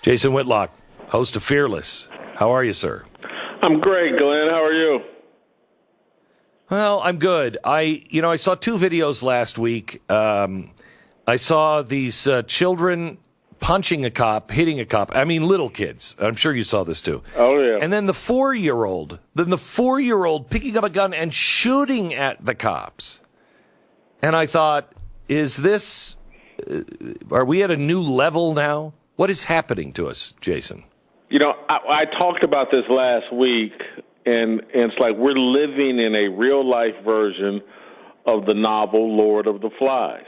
Jason Whitlock, host of Fearless. How are you, sir? I'm great, Glenn. How are you? Well, I'm good. I saw two videos last week. I saw these children punching a cop, hitting a cop. I mean, little kids. I'm sure you saw this too. Oh, yeah. And then the 4-year-old picking up a gun and shooting at the cops. And I thought, are we at a new level now? What is happening to us, Jason? You know, I talked about this last week, and it's like we're living in a real-life version of the novel Lord of the Flies.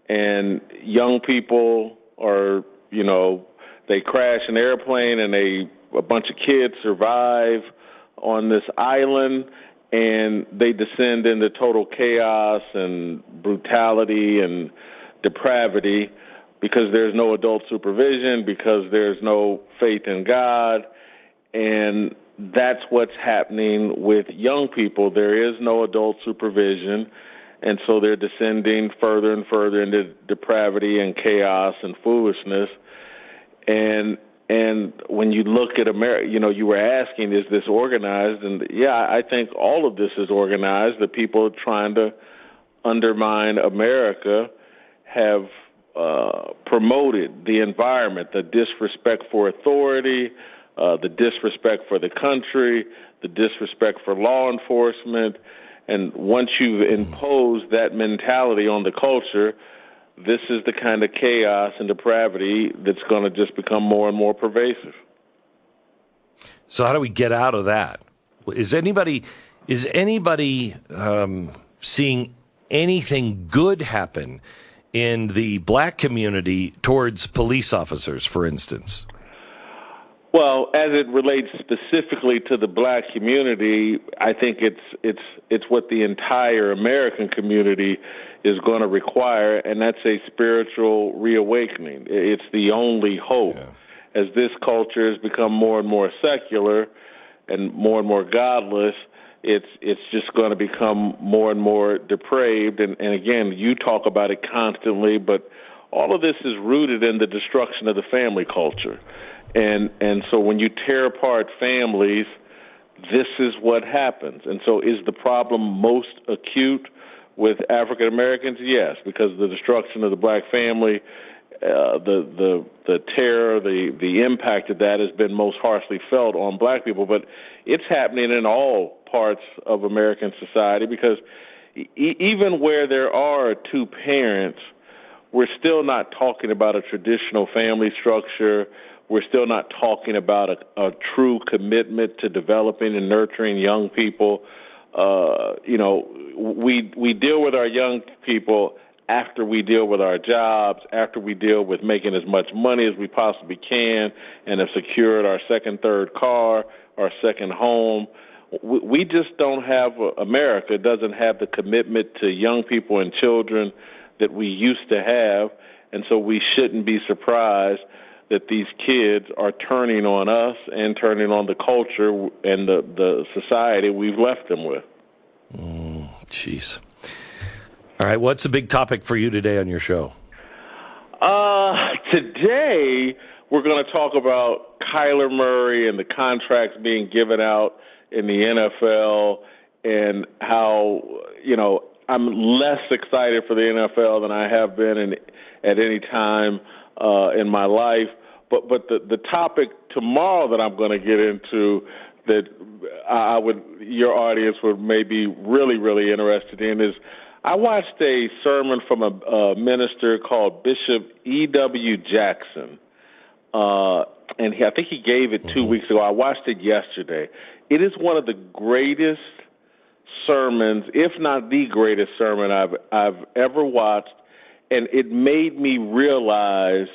And young people are, they crash an airplane and a bunch of kids survive on this island, and they descend into total chaos and brutality and depravity because there's no adult supervision, because there's no faith in God. And that's what's happening with young people. There is no adult supervision, and so they're descending further and further into depravity and chaos and foolishness. And when you look at America, you were asking, is this organized? And yeah, I think all of this is organized. The people trying to undermine America have promoted the environment, the disrespect for authority, the disrespect for the country, the disrespect for law enforcement. And once you've imposed that mentality on the culture, this is the kind of chaos and depravity that's going to just become more and more pervasive. So how do we get out of that? Is anybody seeing anything good happen in the black community towards police officers, for instance? Well, as it relates specifically to the black community, I think it's what the entire American community is going to require, and that's a spiritual reawakening. It's the only hope. Yeah. As this culture has become more and more secular and more godless, it's just going to become more and more depraved. And again, you talk about it constantly, but all of this is rooted in the destruction of the family culture. And so when you tear apart families, this is what happens. And so is the problem most acute with African Americans? Yes, because the destruction of the black family, the terror, the impact of that has been most harshly felt on black people. But it's happening in all parts of American society because even where there are two parents, we're still not talking about a traditional family structure. We're still not talking about a true commitment to developing and nurturing young people. We deal with our young people after we deal with our jobs, after we deal with making as much money as we possibly can and have secured our second, third car, our second home. We just don't have, America doesn't have the commitment to young people and children that we used to have, and so we shouldn't be surprised that these kids are turning on us and turning on the culture and the society we've left them with. Jeez. All right, what's the big topic for you today on your show? Today, we're going to talk about Kyler Murray and the contracts being given out in the NFL and how, I'm less excited for the NFL than I have been at any time in my life. But the topic tomorrow that I'm going to get into that your audience would maybe really, really interested in is I watched a sermon from a minister called Bishop E.W. Jackson, and I think he gave it 2 weeks ago. I watched it yesterday. It is one of the greatest sermons, if not the greatest sermon I've ever watched, and it made me realize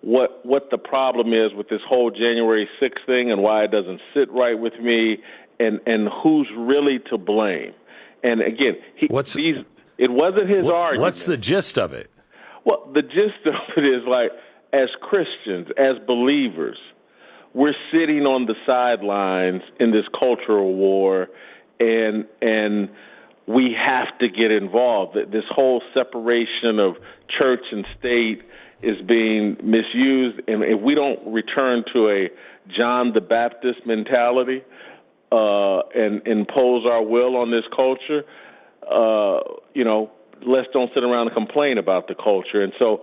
what the problem is with this whole January 6th thing and why it doesn't sit right with me and who's really to blame. And again, it wasn't his argument. What's the gist of it? Well, the gist of it is like, as Christians, as believers, we're sitting on the sidelines in this cultural war, and we have to get involved. This whole separation of church and state is being misused. And if we don't return to a John the Baptist mentality and impose our will on this culture, let's don't sit around and complain about the culture. And so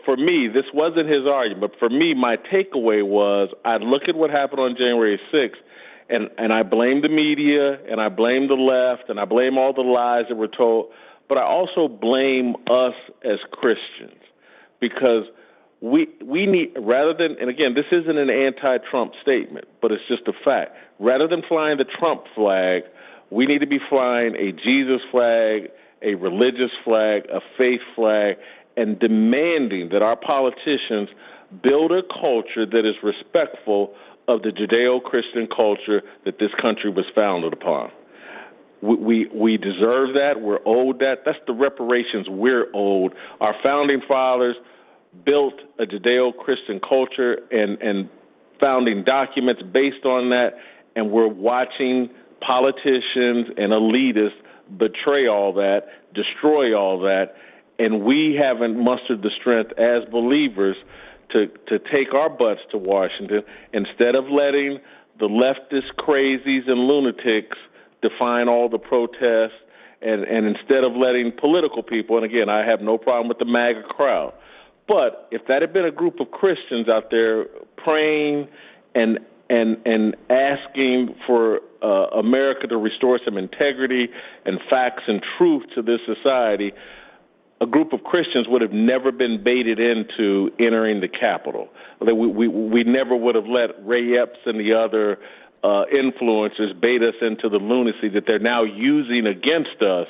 for me, this wasn't his argument, but for me, my takeaway was I'd look at what happened on January 6th, and I blame the media, and I blame the left, and I blame all the lies that were told, but I also blame us as Christians, because we need, rather than, and again, this isn't an anti-Trump statement, but it's just a fact, rather than flying the Trump flag, we need to be flying a Jesus flag, a religious flag, a faith flag, and demanding that our politicians build a culture that is respectful of the Judeo-Christian culture that this country was founded upon. We deserve that. We're owed that. That's the reparations we're owed. Our founding fathers built a Judeo-Christian culture and founding documents based on that, and we're watching politicians and elitists betray all that, destroy all that, and we haven't mustered the strength as believers to take our butts to Washington instead of letting the leftist crazies and lunatics define all the protests, and instead of letting political people, and again, I have no problem with the MAGA crowd, but if that had been a group of Christians out there praying and asking for America to restore some integrity and facts and truth to this society, a group of Christians would have never been baited into entering the Capitol. We never would have let Ray Epps and the other influencers bait us into the lunacy that they're now using against us.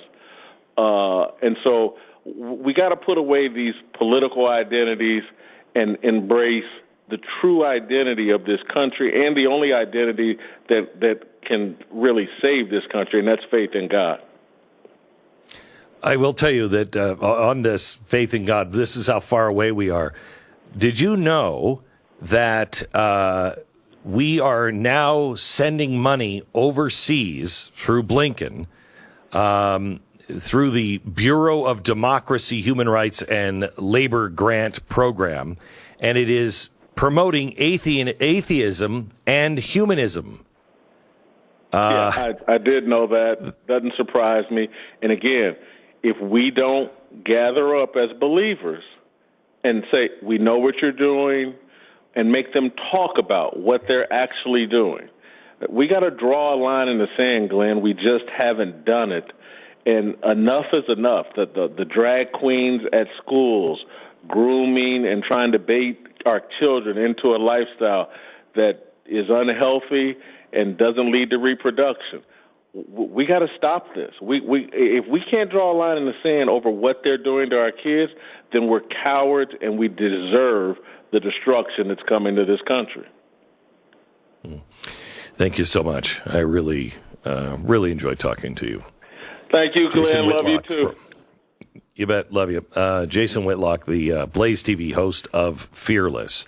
And so we got to put away these political identities and embrace the true identity of this country and the only identity that can really save this country, and that's faith in God. I will tell you that on this faith in God, this is how far away we are. Did you know that we are now sending money overseas through Blinken, through the Bureau of Democracy, Human Rights, and Labor Grant Program, and it is promoting atheism and humanism. I did know that. Doesn't surprise me. And again, if we don't gather up as believers and say, we know what you're doing, and make them talk about what they're actually doing, we got to draw a line in the sand, Glenn. We just haven't done it. And enough is enough. The drag queens at schools, grooming and trying to bait our children into a lifestyle that is unhealthy and doesn't lead to reproduction. We got to stop this. If we can't draw a line in the sand over what they're doing to our kids, then we're cowards and we deserve the destruction that's coming to this country. Thank you so much. I really enjoyed talking to you. Thank you, Glenn. Love you too. You bet. Love you. Jason Whitlock, the Blaze TV host of Fearless.